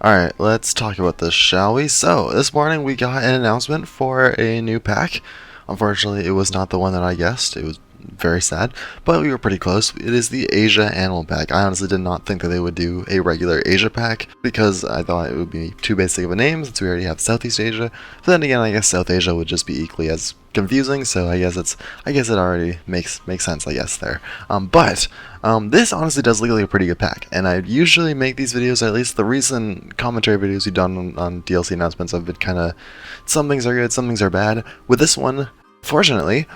Alright, let's talk about this, shall we? So, this morning we got an announcement for a new pack. Unfortunately, it was not the one that I guessed. It was very sad, but we were pretty close. It is the Asia Animal Pack. I honestly did not think that they would do a regular Asia pack because I thought it would be too basic of a name since we already have Southeast Asia. But then again, I guess South Asia would just be equally as confusing, so I guess it already makes sense, I guess, there. This honestly does look like a pretty good pack, and I usually make these videos, at least the recent commentary videos we've done on DLC announcements have been kind of, some things are good, some things are bad. With this one, fortunately,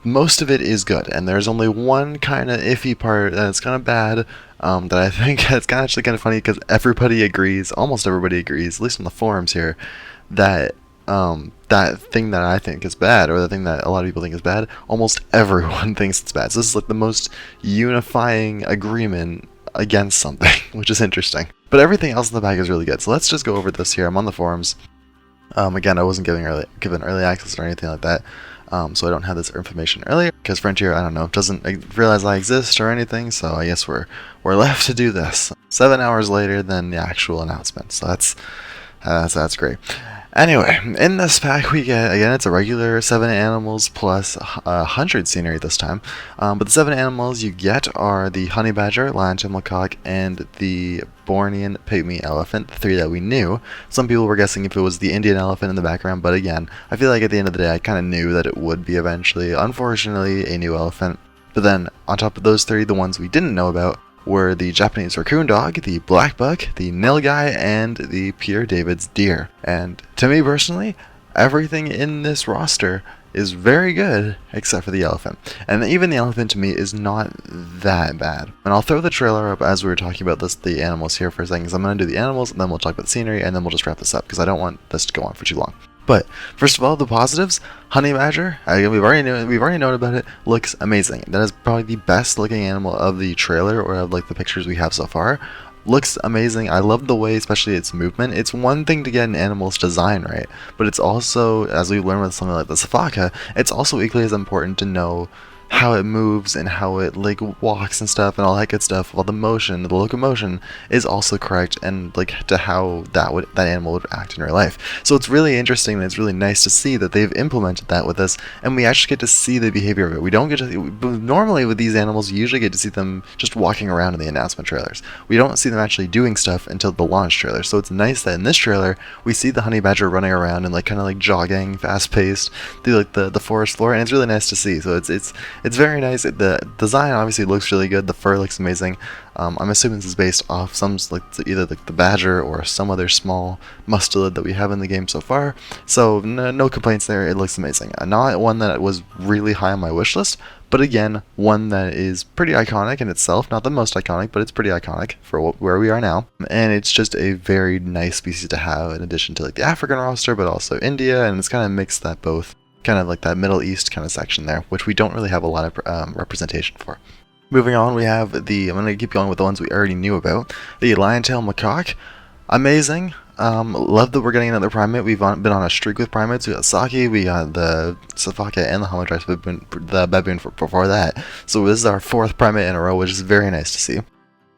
most of it is good, and there's only one kind of iffy part that's kind of bad, that I think it's actually kind of funny because everybody agrees, almost everybody agrees, at least on the forums here, that that thing that I think is bad, or the thing that a lot of people think is bad, almost everyone thinks it's bad. So this is like the most unifying agreement against something, which is interesting. But everything else in the pack is really good. So let's just go over this here. I'm on the forums. Again, I wasn't given early access or anything like that, so I don't have this information earlier because Frontier, I don't know, doesn't realize I exist or anything. So I guess we're left to do this 7 hours later than the actual announcement. So that's great. Anyway, in this pack we get, again, it's a regular 7 animals plus 100 scenery this time. But the 7 animals you get are the honey badger, liontail macaque, and the Bornean pygmy elephant, the 3 that we knew. Some people were guessing if it was the Indian elephant in the background, but again, I feel like at the end of the day I kind of knew that it would be eventually, unfortunately, a new elephant. But then, on top of those 3, the ones we didn't know about were the Japanese raccoon dog, the black buck, the nilgai, and the Pierre David's deer. And to me personally, everything in this roster is very good except for the elephant. And even the elephant to me is not that bad. And I'll throw the trailer up as we were talking about the animals here for a second, because I'm going to do the animals, and then we'll talk about the scenery, and then we'll just wrap this up, because I don't want this to go on for too long. But first of all, the positives: honey badger. We've already known about it. Looks amazing. That is probably the best looking animal of the trailer, or of like the pictures we have so far. Looks amazing. I love the way, especially its movement. It's one thing to get an animal's design right, but it's also, as we learn with something like the Sifaka, it's also equally as important to know how it moves and how it like walks and stuff and all that good stuff, while the motion, the locomotion, is also correct, and like to how that animal would act in real life. So it's really interesting, and it's really nice to see that they've implemented that with this, and we actually get to see the behavior of it. We don't get to normally with these animals, you usually get to see them just walking around in the announcement trailers. We don't see them actually doing stuff until the launch trailer. So it's nice that in this trailer we see the honey badger running around and like kind of like jogging fast paced through like the forest floor, and it's really nice to see. So it's very nice. The design obviously looks really good. The fur looks amazing. I'm assuming this is based off some like either the badger or some other small mustelid that we have in the game so far. So no complaints there. It looks amazing. Not one that was really high on my wish list, but again, one that is pretty iconic in itself. Not the most iconic, but it's pretty iconic for where we are now. And it's just a very nice species to have in addition to like the African roster, but also India, and it's kind of mixed that both. Kind of like that Middle East kind of section there, which we don't really have a lot of representation for. Moving on, we have I'm going to keep going with the ones we already knew about. The liontail macaque, amazing. Love that we're getting another primate. We've been on a streak with primates. We got Saki, we got the Sifaka, and the Hamadryas baboon, the baboon before that. So this is our 4th primate in a row, which is very nice to see.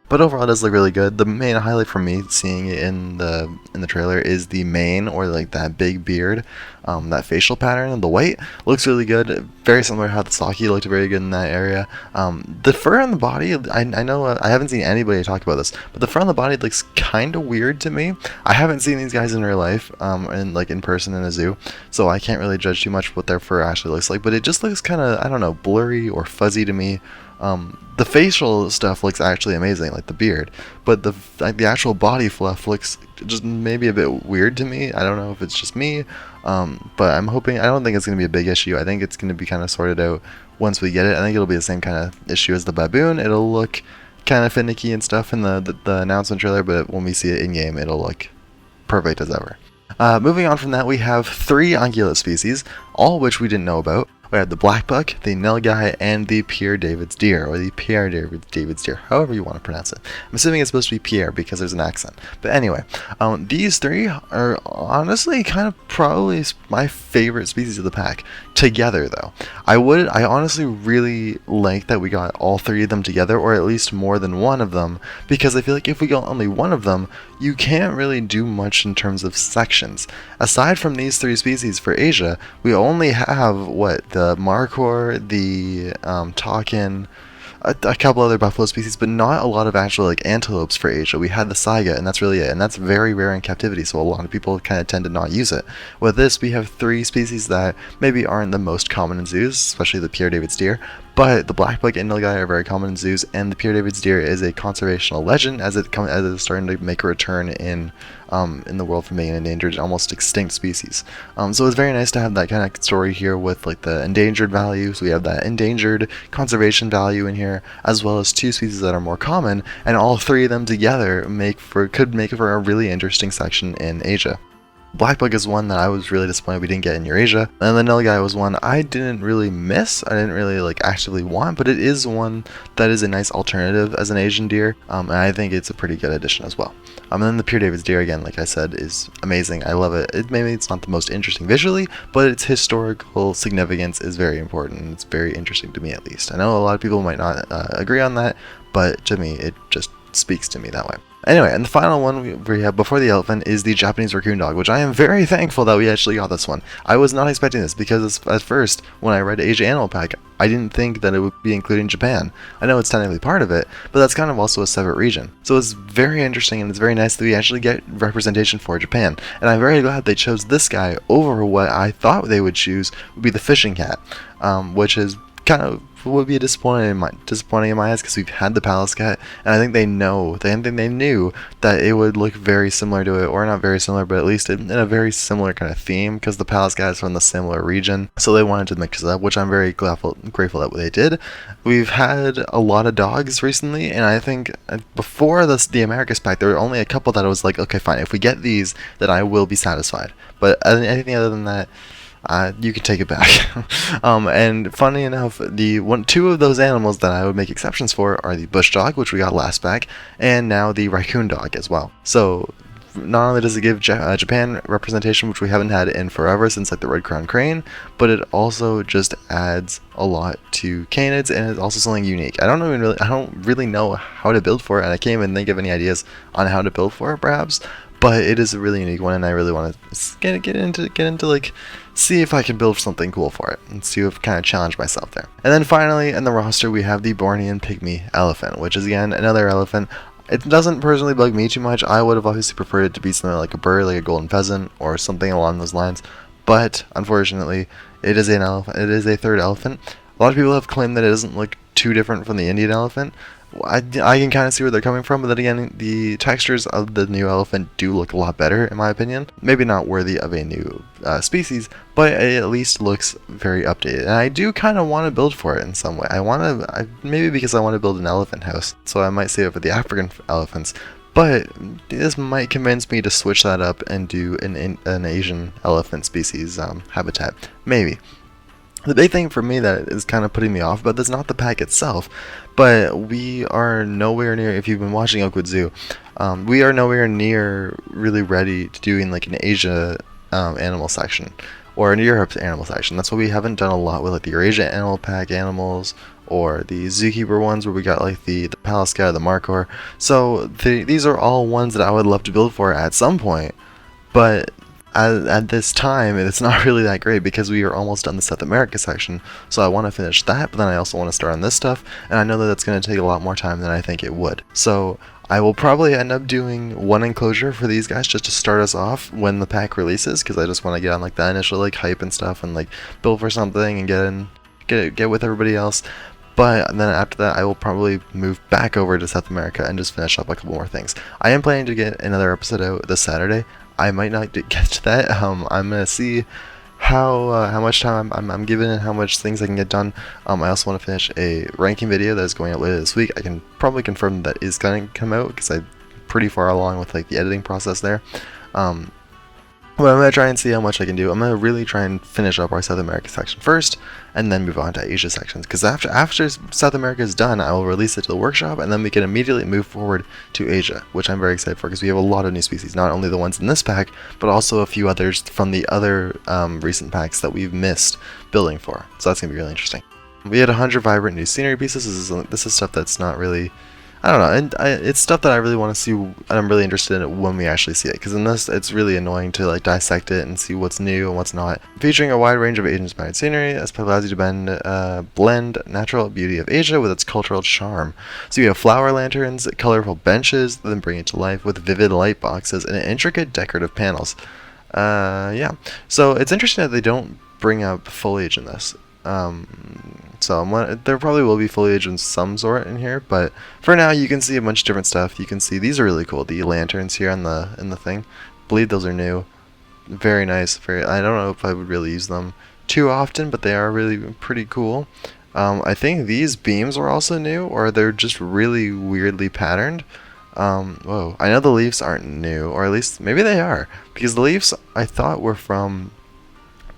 But overall, it does look really good. The main highlight for me, seeing it in the trailer, is the mane, or like that big beard, that facial pattern, and the white looks really good. Very similar to how the Saki looked very good in that area. The fur on the body, I know I haven't seen anybody talk about this, but the fur on the body looks kind of weird to me. I haven't seen these guys in real life, and like in person in a zoo, so I can't really judge too much what their fur actually looks like. But it just looks kind of, I don't know, blurry or fuzzy to me. The facial stuff looks actually amazing, like the beard, but the actual body fluff looks just maybe a bit weird to me. I don't know if it's just me, but I'm hoping, I don't think it's going to be a big issue. I think it's going to be kind of sorted out once we get it. I think it'll be the same kind of issue as the baboon. It'll look kind of finicky and stuff in the announcement trailer, but when we see it in game, it'll look perfect as ever. Moving on from that, we have 3 ungulate species, all of which we didn't know about. We have the black buck, the nilgai, and the Pierre David's deer, or the Pierre David's deer, however you want to pronounce it. I'm assuming it's supposed to be Pierre because there's an accent. But anyway, these 3 are honestly kind of probably my favorite species of the pack. together though. I honestly really like that we got all three of them together, or at least more than one of them, because I feel like if we got only one of them, you can't really do much in terms of sections. Aside from these three species for Asia, we only have the Markhor, the Takin, a couple other buffalo species, but not a lot of actual like antelopes for Asia. We had the saiga, and that's really it, and that's very rare in captivity, so a lot of people kind of tend to not use it. With this, we have three species that maybe aren't the most common in zoos, especially the Pierre David's deer, but the black-buck and nilgai are very common in zoos, and the Pierre David's deer is a conservational legend as it's starting to make a return in the world from being an endangered, almost extinct species. So it's very nice to have that kind of story here with like the endangered value. So we have that endangered conservation value in here, as well as two species that are more common, and all three of them together could make for a really interesting section in Asia. Blackbuck is one that I was really disappointed we didn't get in Eurasia, and the nilgai was one I didn't really miss, I didn't really like actively want, but it is one that is a nice alternative as an Asian deer, and I think it's a pretty good addition as well. And then the Pierre David's deer, again, like I said, is amazing. I love it. Maybe it's not the most interesting visually, but its historical significance is very important. It's very interesting to me, at least. I know a lot of people might not agree on that, but to me, it just speaks to me that way. Anyway, and the final one we have before the elephant is the Japanese raccoon dog, which I am very thankful that we actually got this one. I was not expecting this because at first, when I read Asia Animal Pack, I didn't think that it would be including Japan. I know it's technically part of it, but that's kind of also a separate region. So it's very interesting, and it's very nice that we actually get representation for Japan. And I'm very glad they chose this guy over what I thought they would choose would be the fishing cat, which is kind of would be disappointing in my eyes because we've had the Pallas cat, and I think they knew that it would look very similar to it, or not very similar, but at least in a very similar kind of theme, because the Pallas cat is from the similar region, so they wanted to mix it up, which I'm very grateful that they did. We've had a lot of dogs recently, and I think before the Americas pack, there were only a couple that I was like, okay, fine, if we get these, then I will be satisfied. But anything other than that, you can take it back. And funny enough, two of those animals that I would make exceptions for are the bush dog, which we got last pack, and now the raccoon dog as well. So not only does it give Japan representation, which we haven't had in forever since like the red crown crane, but it also just adds a lot to canids, and it's also something unique. I don't really know how to build for it, and I can't even think of any ideas on how to build for it, perhaps. But it is a really unique one, and I really want to get into like see if I can build something cool for it and see if I kind of challenge myself there. And then finally in the roster we have the Bornean pygmy elephant, which is again another elephant. It doesn't personally bug me too much. I would have obviously preferred it to be something like a bird, like a golden pheasant or something along those lines. But unfortunately, it is an elephant. It is a third elephant. A lot of people have claimed that it doesn't look too different from the Indian elephant. I can kind of see where they're coming from, but then again, the textures of the new elephant do look a lot better, in my opinion. Maybe not worthy of a new species, but it at least looks very updated. And I do kind of want to build for it in some way. Maybe because I want to build an elephant house, so I might save it for the African elephants. But this might convince me to switch that up and do an Asian elephant species habitat. Maybe. The big thing for me that is kind of putting me off about this is not the pack itself, but we are nowhere near, if you've been watching Oakwood Zoo, we are nowhere near really ready to doing like an Asia animal section, or an Europe animal section. That's why we haven't done a lot with like the Eurasia Animal Pack animals, or the Zookeeper ones where we got like the Pallas cat, the Markhor. So these are all ones that I would love to build for at some point, but at this time it's not really that great because we are almost done the South America section, so I want to finish that, but then I also want to start on this stuff, and I know that that's going to take a lot more time than I think it would. So I will probably end up doing one enclosure for these guys just to start us off when the pack releases, because I just want to get on like the initial like hype and stuff and like build for something and get with everybody else. But then after that, I will probably move back over to South America and just finish up a couple more things. I am planning to get another episode out this Saturday. I might not get to that. I'm gonna see how much time I'm given and how much things I can get done. I also want to finish a ranking video that is going out later this week. I can probably confirm that is going to come out because I'm pretty far along with like the editing process there. But I'm going to try and see how much I can do. I'm going to really try and finish up our South America section first, and then move on to Asia sections. Because after South America is done, I will release it to the workshop, and then we can immediately move forward to Asia, which I'm very excited for, because we have a lot of new species. Not only the ones in this pack, but also a few others from the other recent packs that we've missed building for. So that's going to be really interesting. We had 100 vibrant new scenery pieces. This is stuff that's not really... I don't know, and it's stuff that I really want to see, and I'm really interested in it when we actually see it, because in this, it's really annoying to like dissect it and see what's new and what's not. Featuring a wide range of Asian-inspired scenery, Espel allows you to blend natural beauty of Asia with its cultural charm. So you have flower lanterns, colorful benches, then bring it to life with vivid light boxes and intricate decorative panels. Yeah, so it's interesting that they don't bring up foliage in this. So there probably will be foliage in some sort in here, but for now you can see a bunch of different stuff. You can see these are really cool. The lanterns here in the thing, I believe those are new. Very nice. I don't know if I would really use them too often, but they are really pretty cool. I think these beams are also new, or they're just really weirdly patterned. Whoa! I know the leaves aren't new, or at least maybe they are, because the leaves I thought were from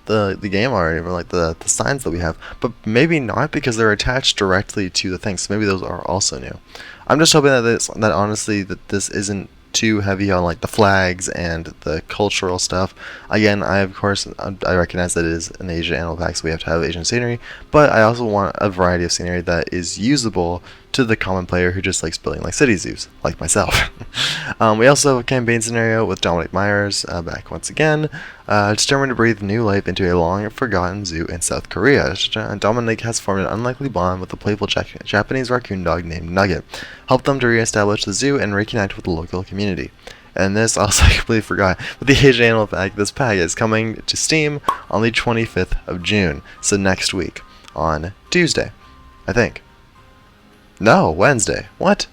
the game already, or like the signs that we have, but maybe not, because they're attached directly to the thing, so maybe those are also new. I'm just hoping that honestly that this isn't too heavy on like the flags and the cultural stuff. Again, I recognize that it is an Asia animal pack, so we have to have Asian scenery, but I also want a variety of scenery that is usable to the common player who just likes building like city zoos, like myself. We also have a campaign scenario with Dominic Myers back once again, determined to breathe new life into a long-forgotten zoo in South Korea. Dominic has formed an unlikely bond with a playful Japanese raccoon dog named Nugget, help them to re-establish the zoo and reconnect with the local community. And this, also, I completely forgot, but the Asian Animal Pack, this pack is coming to Steam on the 25th of June, so next week, on Tuesday, I think. No, Wednesday. What?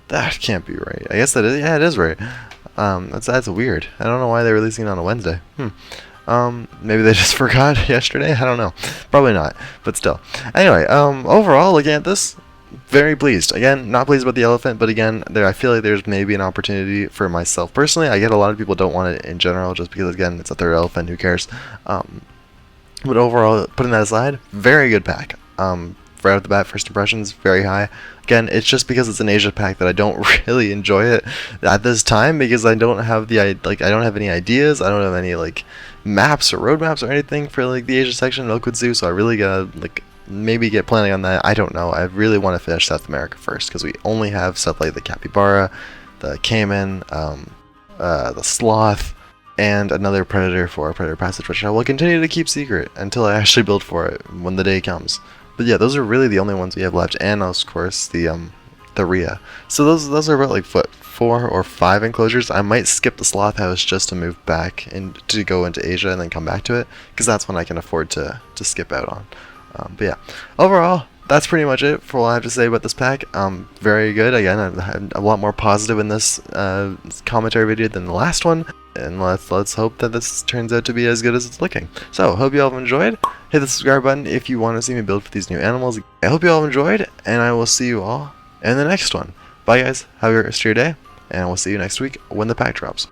That can't be right. I guess that is. Yeah, it is right. That's weird. I don't know why they're releasing it on a Wednesday. Maybe they just forgot yesterday. I don't know. Probably not. But still. Anyway, overall, looking at this, very pleased. Again, not pleased about the elephant, but again, I feel like there's maybe an opportunity for myself personally. I get a lot of people don't want it in general, just because again, it's a third elephant. Who cares? But overall, putting that aside, very good pack. Right off the bat, first impressions very high. Again, it's just because it's an Asia pack that I don't really enjoy it at this time, because I don't have I don't have any ideas. I don't have any like maps or roadmaps or anything for like the Asia section of Milkwood Zoo. So I really gotta like maybe get planning on that. I don't know. I really want to finish South America first, because we only have stuff like the capybara, the caiman, the sloth, and another predator for Predator Passage, which I will continue to keep secret until I actually build for it when the day comes. But yeah, those are really the only ones we have left, and of course the Rhea. So those are about like 4 or 5 enclosures. I might skip the sloth house just to move back and to go into Asia and then come back to it, because that's when I can afford to skip out on. But yeah, overall, that's pretty much it for what I have to say about this pack. Very good. Again, I had a lot more positive in this commentary video than the last one, and let's hope that this turns out to be as good as it's looking. So, hope you all have enjoyed. Hit the subscribe button if you want to see me build for these new animals. I hope you all have enjoyed, and I will see you all in the next one. Bye guys, have a great rest of your day, and we'll see you next week when the pack drops.